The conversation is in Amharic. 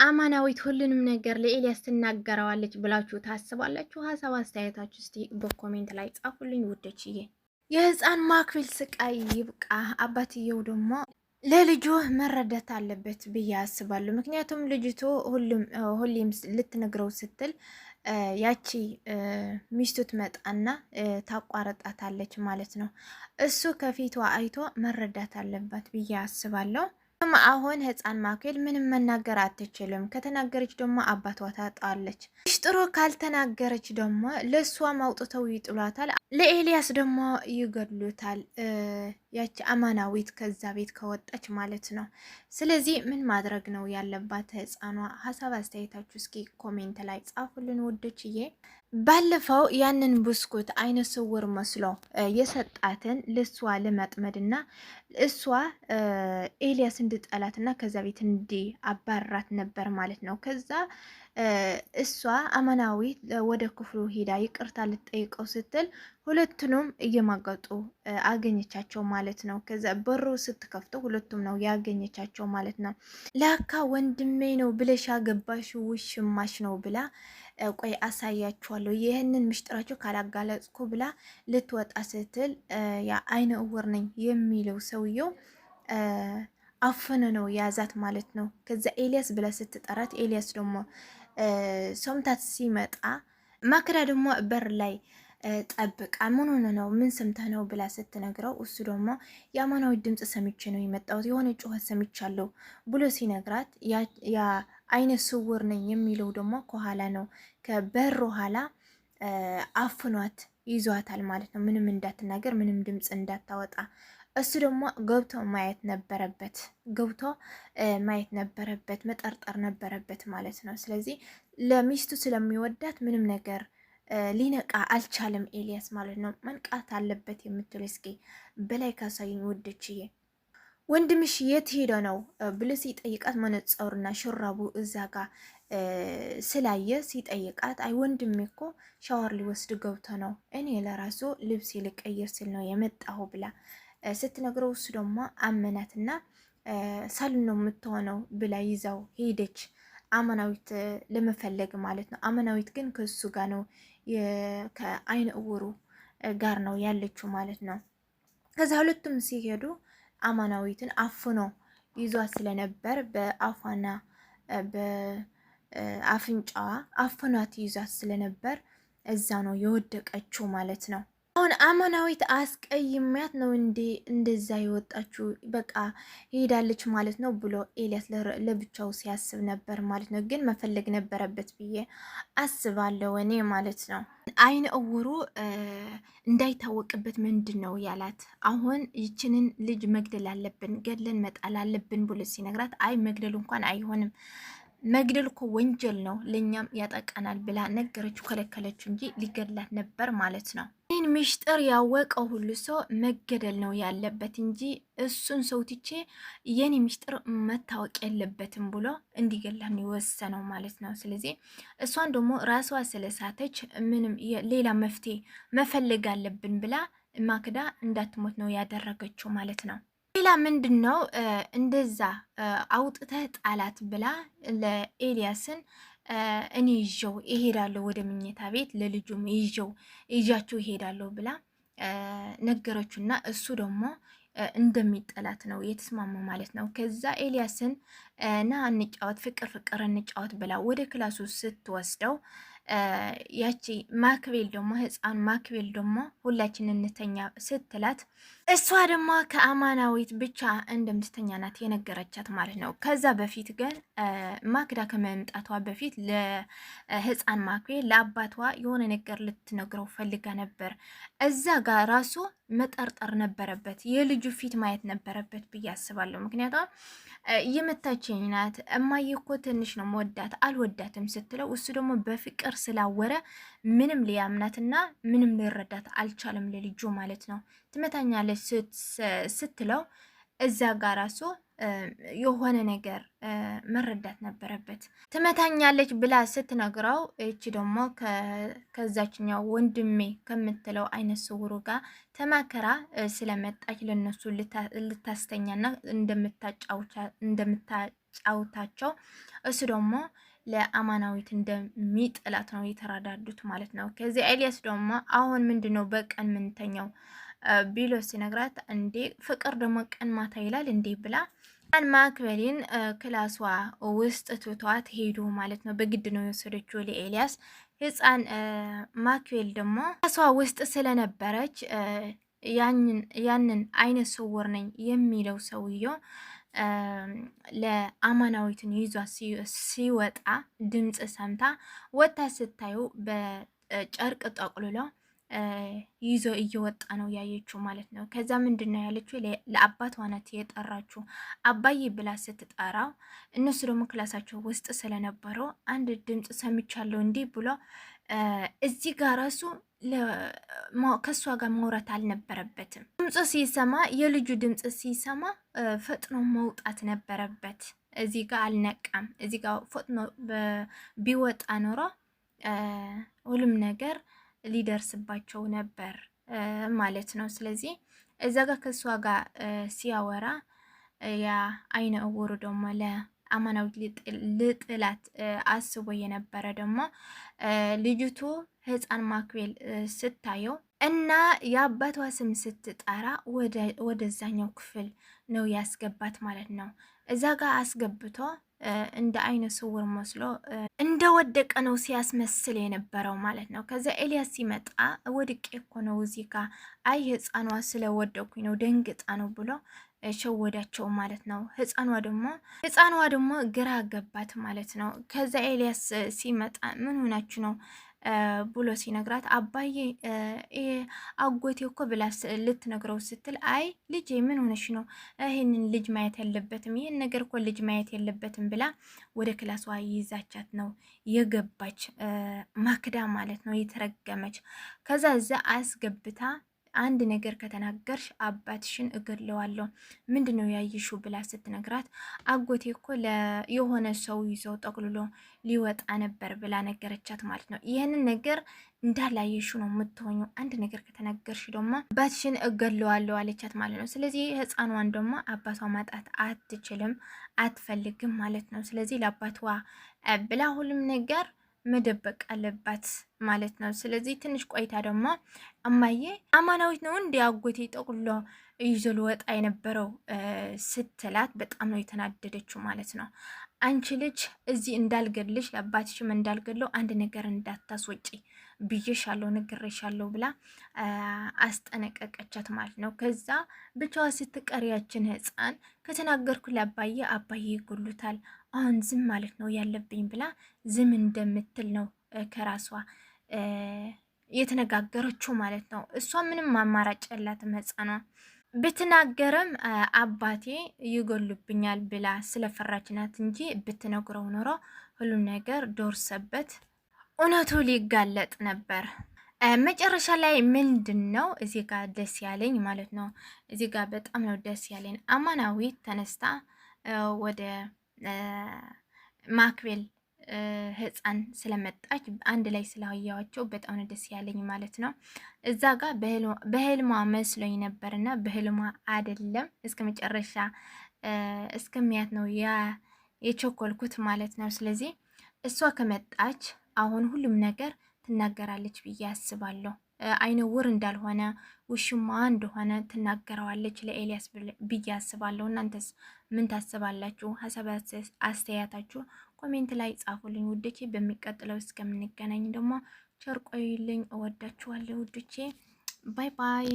አማናዊት ሁሉንም ነገር ለኤልያስ ትናገረዋለች ብላችሁ ታስባላችሁ? ሀሳብ አስተያየታችሁ እስቲ በኮሜንት ላይ ጻፉልኝ ውዶችዬ። የህፃን ማክፊል ስቃይ ይብቃ። አባትየው ደግሞ ለልጁ መረዳት አለበት ብዬ አስባለሁ። ምክንያቱም ልጅቱ ሁሌም ልትነግረው ስትል ያቺ ሚስቱ ትመጣና ታቋረጣታለች ማለት ነው። እሱ ከፊቷ አይቶ መረዳት አለባት ብዬ አስባለሁ። አሁን ህፃን ማክቤል ምንም መናገር አትችልም። ከተናገረች ደግሞ አባቷ ታጣለች። ጥሩ ካልተናገረች ደግሞ ለእሷ አውጥተው ይጥሏታል። ለኤልያስ ደግሞ ይገድሉታል። ያቺ አማናዊት ከዛ ቤት ከወጣች ማለት ነው። ስለዚህ ምን ማድረግ ነው ያለባት ህፃኗ? ሀሳብ አስተያየታችሁ እስኪ ኮሜንት ላይ ጻፉልን ውዶችዬ። ባለፈው ያንን ብስኩት አይነ ስውር መስሎ የሰጣትን ለሷ ለመጥመድና እሷ ኤልያስ እንድጠላትና ከዛ ቤት እንዲያባራት ነበር ማለት ነው። ከዛ እሷ አማናዊት ወደ ክፍሉ ሄዳ ይቅርታ ልትጠይቀው ስትል ሁለቱንም እየማገጡ አገኘቻቸው ማለት ነው። ከዛ በሩ ስትከፍተው ሁለቱም ነው ያገኘቻቸው ማለት ነው። ላካ ወንድሜ ነው ብለሽ ያገባሽ ውሽማሽ ነው ብላ ቆይ አሳያችኋለሁ ይህንን ምስጢራቸው ካላጋለጽኩ ብላ ልትወጣ ስትል ያ አይነ እውር ነኝ የሚለው ሰውየው አፈነ ነው ያዛት ማለት ነው። ከዛ ኤልያስ ብላ ስትጠራት ኤልያስ ደግሞ ሰምታት ሲመጣ ማክዳ ደግሞ በር ላይ ጠብቃ ምን ሆነ ነው ምን ሰምተህ ነው ብላ ስትነግረው እሱ ደግሞ የአማናዊ ድምጽ ሰምቼ ነው የመጣሁት የሆነ ጩኸት ሰምቻለሁ ብሎ ሲነግራት ያ አይነ ስውር ነኝ የሚለው ደግሞ ከኋላ ነው ከበር ኋላ አፍኗት ይዟታል ማለት ነው። ምንም እንዳትናገር ምንም ድምጽ እንዳታወጣ እሱ ደግሞ ገብቶ ማየት ነበረበት መጠርጠር ነበረበት ማለት ነው። ስለዚህ ለሚስቱ ስለሚወዳት ምንም ነገር ሊነቃ አልቻለም ኤልያስ ማለት ነው። መንቃት አለበት የምትል እስኪ በላይ ካሳይኝ ውድችዬ። ወንድምሽ የት ሄደ ነው ብሎ ሲጠይቃት መነጸሩና ሹራቡ እዛ ጋር ስላየ ሲጠይቃት አይ ወንድሜ እኮ ሻወር ሊወስድ ገብቶ ነው እኔ ለራሱ ልብስ ልቀይር ስል ነው የመጣሁ ብላ ስትነግረው እሱ ደግሞ አመናትና ሳሎን ነው የምትሆነው ብላ ይዛው ሄደች አማናዊት ለመፈለግ ማለት ነው። አማናዊት ግን ከሱ ጋር ነው ከአይነ እውሩ ጋር ነው ያለችው ማለት ነው። ከዛ ሁለቱም ሲሄዱ አማናዊትን አፍኖ ይዟት ስለነበር በአፏና በአፍንጫዋ አፍኗት ይዟት ስለነበር እዛ ነው የወደቀችው ማለት ነው። አሁን አማናዊት አስቀይሚያት ነው እንደዛ የወጣችው በቃ ሄዳለች ማለት ነው ብሎ ኤልያስ ለብቻው ሲያስብ ነበር ማለት ነው። ግን መፈለግ ነበረበት ብዬ አስባለሁ እኔ ማለት ነው። አይነ እውሩ እንዳይታወቅበት ምንድን ነው ያላት? አሁን ይችንን ልጅ መግደል አለብን ገድለን መጣል አለብን ብሎ ሲነግራት አይ መግደል እንኳን አይሆንም መግደል እኮ ወንጀል ነው ለኛም ያጠቃናል ብላ ነገረችው። ከለከለችው እንጂ ሊገድላት ነበር ማለት ነው። ይህን ምስጢር ያወቀው ሁሉ ሰው መገደል ነው ያለበት እንጂ እሱን ሰው ትቼ የኔ ምስጢር መታወቅ የለበትም ብሎ እንዲገላት ነው የወሰነው ማለት ነው። ስለዚህ እሷን ደግሞ ራሷ ስለሳተች ምንም ሌላ መፍትሄ መፈለግ አለብን ብላ ማክዳ እንዳትሞት ነው ያደረገችው ማለት ነው። ሌላ ምንድን ነው እንደዛ አውጥተህ ጣላት ብላ ለኤልያስን እኔ ይዤው እሄዳለሁ ወደ ምኝታ ቤት ለልጁም ይዣቸው እሄዳለሁ ብላ ነገረችውና እሱ ደግሞ እንደሚጠላት ነው የተስማማው ማለት ነው። ከዛ ኤልያስን ና እንጫወት ፍቅር እንጫወት ብላ ወደ ክላሱ ስትወስደው ያቺ ማክቤል ደግሞ ህፃን ማክቤል ደግሞ ሁላችን እንተኛ ስትላት እሷ ደግሞ ከአማናዊት ብቻ እንደምትተኛ ናት የነገረቻት ማለት ነው። ከዛ በፊት ግን ማክዳ ከመምጣቷ በፊት ለህፃን ማክቤል ለአባቷ የሆነ ነገር ልትነግረው ፈልጋ ነበር። እዛ ጋር ራሱ መጠርጠር ነበረበት የልጁ ፊት ማየት ነበረበት ብዬ አስባለሁ። ምክንያቱም የመታችኝ ናት እማዬ እኮ ትንሽ ነው መወዳት አልወዳትም ስትለው እሱ ደግሞ በፍቅር ስላወረ ምንም ሊያምናትና ምንም ሊረዳት አልቻለም ለልጁ ማለት ነው። ትመታኛለች ስትለው እዛ ጋር ራሱ የሆነ ነገር መረዳት ነበረበት። ትመታኛለች ብላ ስትነግረው እቺ ደግሞ ከዛችኛው ወንድሜ ከምትለው አይነት ስውሩ ጋር ተማከራ ስለመጣች ለነሱ ልታስተኛና እንደምታጫውታ ሲያጫውታቸው እሱ ደግሞ ለአማናዊት እንደሚጥላት ነው የተረዳዱት ማለት ነው። ከዚህ ኤልያስ ደግሞ አሁን ምንድነው በቀን ምንተኛው ቢሎ ሲነግራት እንዴ ፍቅር ደግሞ ቀን ማታ ይላል እንዴ ብላ ማክበሌን ክላሷ ውስጥ ትቷት ሄዱ ማለት ነው። በግድ ነው የወሰደችው ለኤልያስ። ህፃን ማክቤል ደግሞ ክላሷ ውስጥ ስለነበረች ያንን አይነ ስውር ነኝ የሚለው ሰውየው ለአማናዊትን ይዟ ሲወጣ ድምፅ ሰምታ ወታ ስታዩ በጨርቅ ጠቅልሎ ይዞ እየወጣ ነው ያየችው ማለት ነው። ከዛ ምንድን ነው ያለችው? ለአባቷ ናት የጠራችው። አባዬ ብላ ስትጠራው እነሱ ደግሞ ክላሳቸው ውስጥ ስለነበረው አንድ ድምፅ ሰምቻለሁ እንዲህ ብሎ እዚህ ጋር ራሱ ከእሷ ጋር ማውራት አልነበረበትም። ድምፅ ሲሰማ የልጁ ድምፅ ሲሰማ ፈጥኖ መውጣት ነበረበት። እዚህ ጋር አልነቃም። እዚህ ጋር ፈጥኖ ቢወጣ ኖሮ ሁሉም ነገር ሊደርስባቸው ነበር ማለት ነው። ስለዚህ እዛ ጋር ከእሷ ጋር ሲያወራ ያ አይነ እውሩ ደግሞ ለአማናዊት ልጥላት አስቦ የነበረ ደግሞ ልጅቱ ህፃን ማክቤል ስታየው እና የአባቷ ስም ስትጠራ ወደዛኛው ክፍል ነው ያስገባት ማለት ነው። እዛ ጋር አስገብቶ እንደ አይነ ስውር መስሎ እንደወደቀ ነው ሲያስመስል የነበረው ማለት ነው። ከዛ ኤልያስ ሲመጣ ወድቄ እኮ ነው እዚህ ጋር አይ ህፃኗ ስለወደኩኝ ነው ደንግጣ ነው ብሎ ሸወዳቸው ማለት ነው። ህፃኗ ደግሞ ግራ ገባት ማለት ነው። ከዛ ኤልያስ ሲመጣ ምን ሆናችሁ ነው ብሎ ሲነግራት አባዬ አጎቴ እኮ ብላ ልትነግረው ስትል አይ ልጄ ምን ሆነሽ ነው? ይህንን ልጅ ማየት የለበትም፣ ይህን ነገር እኮ ልጅ ማየት የለበትም ብላ ወደ ክላሷ ይዛቻት ነው የገባች ማክዳ ማለት ነው፣ የተረገመች። ከዛ እዛ አስገብታ አንድ ነገር ከተናገርሽ አባትሽን እገድለዋለሁ፣ ምንድነው ያይሹ ብላ ስትነግራት አጎቴ እኮ የሆነ ሰው ይዘው ጠቅልሎ ሊወጣ ነበር ብላ ነገረቻት ማለት ነው። ይህንን ነገር እንዳላየሹ ነው የምትሆኙ፣ አንድ ነገር ከተናገርሽ ደግሞ አባትሽን እገድለዋለሁ አለቻት ማለት ነው። ስለዚህ ህፃኗን ደግሞ አባቷ ማጣት አትችልም፣ አትፈልግም ማለት ነው። ስለዚህ ለአባቷ ብላ ሁሉም ነገር መደበቅ አለባት ማለት ነው። ስለዚህ ትንሽ ቆይታ ደግሞ እማዬ አማናዊት ነው እንዲ አጎቴ ጠቁሎ ይዞ ልወጣ የነበረው ስትላት በጣም ነው የተናደደችው ማለት ነው። አንቺ ልጅ እዚህ እንዳልገልሽ ለአባትሽም እንዳልገለው አንድ ነገር እንዳታስወጪ ብዬሻለሁ፣ ነግሬሻለሁ ብላ አስጠነቀቀቻት ማለት ነው። ከዛ ብቻዋ ስትቀሪያችን ህፃን ከተናገርኩ ለአባዬ አባዬ ይጎሉታል፣ አሁን ዝም ማለት ነው ያለብኝ ብላ ዝም እንደምትል ነው ከራሷ የተነጋገረችው ማለት ነው። እሷ ምንም አማራጭ ያላትም ህፃኗ ብትናገርም አባቴ ይጎሉብኛል ብላ ስለፈራች ናት እንጂ ብትነግረው ኖሮ ሁሉም ነገር ደርሰበት እውነቱ ሊጋለጥ ነበር። መጨረሻ ላይ ምንድን ነው እዚህ ጋር ደስ ያለኝ ማለት ነው። እዚህ ጋር በጣም ነው ደስ ያለኝ። አማናዊት ተነስታ ወደ ማክቤል ህፃን ስለመጣች አንድ ላይ ስላያዋቸው በጣም ነው ደስ ያለኝ ማለት ነው። እዛ ጋር በህልሟ መስሎኝ ነበርና በህልሟ አይደለም፣ እስከ መጨረሻ እስከሚያት ነው የቸኮልኩት ማለት ነው። ስለዚህ እሷ ከመጣች አሁን ሁሉም ነገር ትናገራለች ብዬ አስባለሁ። አይነ ውር እንዳልሆነ ውሽማ እንደሆነ ትናገረዋለች ለኤልያስ ብዬ አስባለሁ። እናንተስ ምን ታስባላችሁ? ሀሳብ አስተያየታችሁ ኮሜንት ላይ ጻፉልኝ ውዶቼ። በሚቀጥለው እስከምንገናኝ ደግሞ ቸር ቆዩልኝ። እወዳችኋለሁ ውዶቼ። ባይ ባይ።